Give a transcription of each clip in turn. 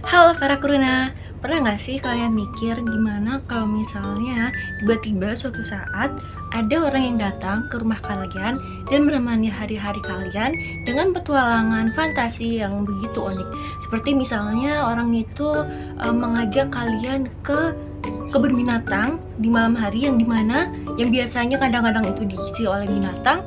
Halo para Kuruna, pernah nggak sih kalian mikir gimana kalau misalnya tiba-tiba suatu saat ada orang yang datang ke rumah kalian dan menemani hari-hari kalian dengan petualangan fantasi yang begitu unik. Seperti misalnya orang itu mengajak kalian ke kebun binatang di malam hari yang dimana yang biasanya kadang-kadang itu diisi oleh binatang,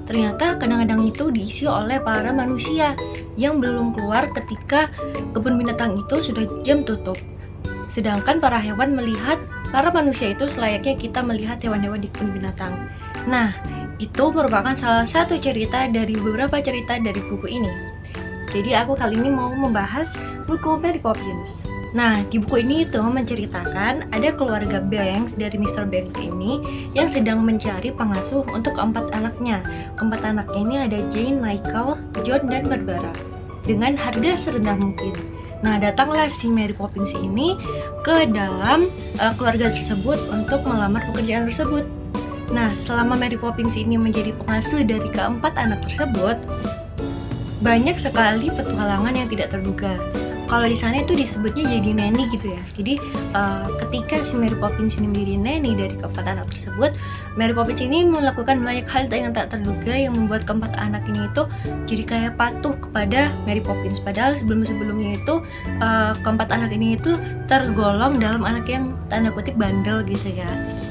ternyata kadang-kadang itu diisi oleh para manusia yang belum keluar ketika kebun binatang itu sudah jam tutup. Sedangkan para hewan melihat para manusia itu selayaknya kita melihat hewan-hewan di kebun binatang. Nah, itu merupakan salah satu cerita dari beberapa cerita dari buku ini. Jadi aku kali ini mau membahas buku Mary Poppins. Nah, di buku ini itu menceritakan ada keluarga Banks dari Mr. Banks ini yang sedang mencari pengasuh untuk keempat anaknya. Keempat anaknya ini ada Jane, Michael, John, dan Barbara dengan harga serendah mungkin. Nah, datanglah si Mary Poppins ini ke dalam keluarga tersebut untuk melamar pekerjaan tersebut. Nah, selama Mary Poppins ini menjadi pengasuh dari keempat anak tersebut, banyak sekali petualangan yang tidak terduga. Kalau di sana itu disebutnya jadi nanny gitu ya. Jadi ketika si Mary Poppins ini menjadi nanny dari keempat anak tersebut, Mary Poppins ini melakukan banyak hal yang tak terduga yang membuat keempat anak ini itu jadi kayak patuh kepada Mary Poppins. Padahal sebelum-sebelumnya itu keempat anak ini itu tergolong dalam anak yang tanda kutip bandel gitu ya.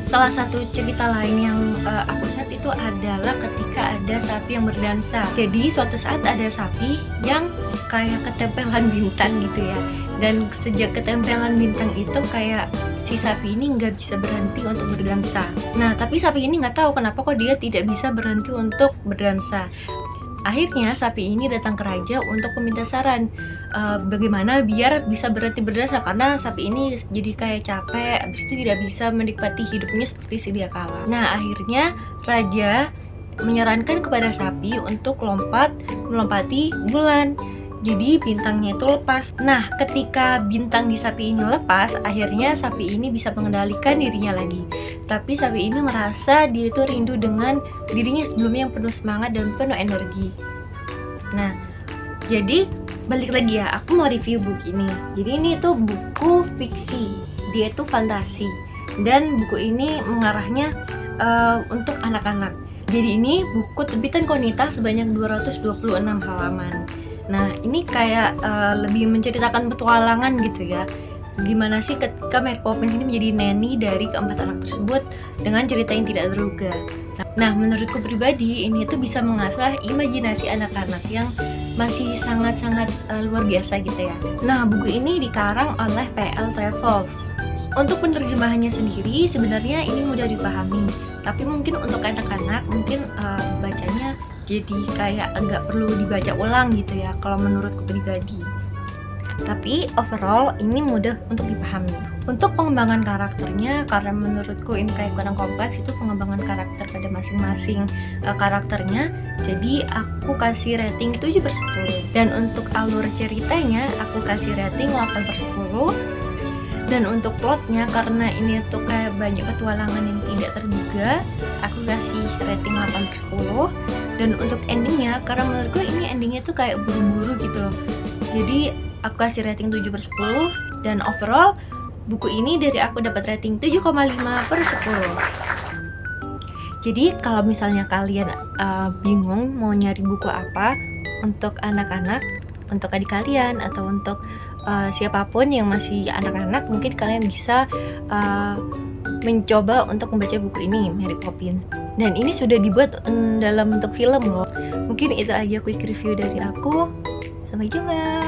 Salah satu cerita lain yang aku lihat itu adalah ketika ada sapi yang berdansa. Jadi suatu saat ada sapi yang kayak ketempelan bintang gitu ya. Dan sejak ketempelan bintang itu kayak si sapi ini nggak bisa berhenti untuk berdansa. Nah, tapi sapi ini nggak tahu kenapa kok dia tidak bisa berhenti untuk berdansa. Akhirnya sapi ini datang ke raja untuk meminta saran bagaimana biar bisa berhenti berdansa, karena sapi ini jadi kayak capek, habis itu tidak bisa menikmati hidupnya seperti sedia kala. Nah, akhirnya raja menyarankan kepada sapi untuk melompati bulan. Jadi bintangnya itu lepas. Nah, ketika bintang di sapi ini lepas, akhirnya sapi ini bisa mengendalikan dirinya lagi. Tapi sapi ini merasa dia itu rindu dengan dirinya sebelumnya yang penuh semangat dan penuh energi. Nah, jadi balik lagi ya, aku mau review buku ini. Jadi ini tuh buku fiksi, dia itu fantasi. Dan buku ini mengarahnya untuk anak-anak. Jadi ini buku terbitan Konita sebanyak 226 halaman. Nah, ini kayak lebih menceritakan petualangan gitu ya. Gimana sih ketika Mary Poppins ini menjadi nanny dari keempat anak tersebut dengan cerita yang tidak terduga. Nah, menurutku pribadi ini tuh bisa mengasah imajinasi anak-anak yang masih sangat-sangat luar biasa gitu ya. Nah, buku ini dikarang oleh PL Travels. Untuk penerjemahannya sendiri sebenarnya ini mudah dipahami, tapi mungkin untuk anak-anak mungkin bacanya jadi kayak agak perlu dibaca ulang gitu ya kalau menurutku pribadi. Tapi overall ini mudah untuk dipahami. Untuk pengembangan karakternya, karena menurutku ini kayak kurang kompleks, itu pengembangan karakter pada masing-masing karakternya, jadi aku kasih rating 7/10. Dan untuk alur ceritanya aku kasih rating 8/10. Dan untuk plotnya, karena ini tuh kayak banyak petualangan yang tidak terduga, aku kasih rating 8/10. Dan untuk endingnya, karena menurutku ini endingnya tuh kayak buru-buru gitu loh, jadi aku kasih rating 7/10. Dan overall buku ini dari aku dapat rating 7,5/10. Jadi kalau misalnya kalian bingung mau nyari buku apa untuk anak-anak, untuk adik kalian, atau untuk siapapun yang masih anak-anak, mungkin kalian bisa mencoba untuk membaca buku ini, Mary Poppins. Dan ini sudah dibuat dalam bentuk film loh. Mungkin itu aja quick review dari aku. Sampai jumpa.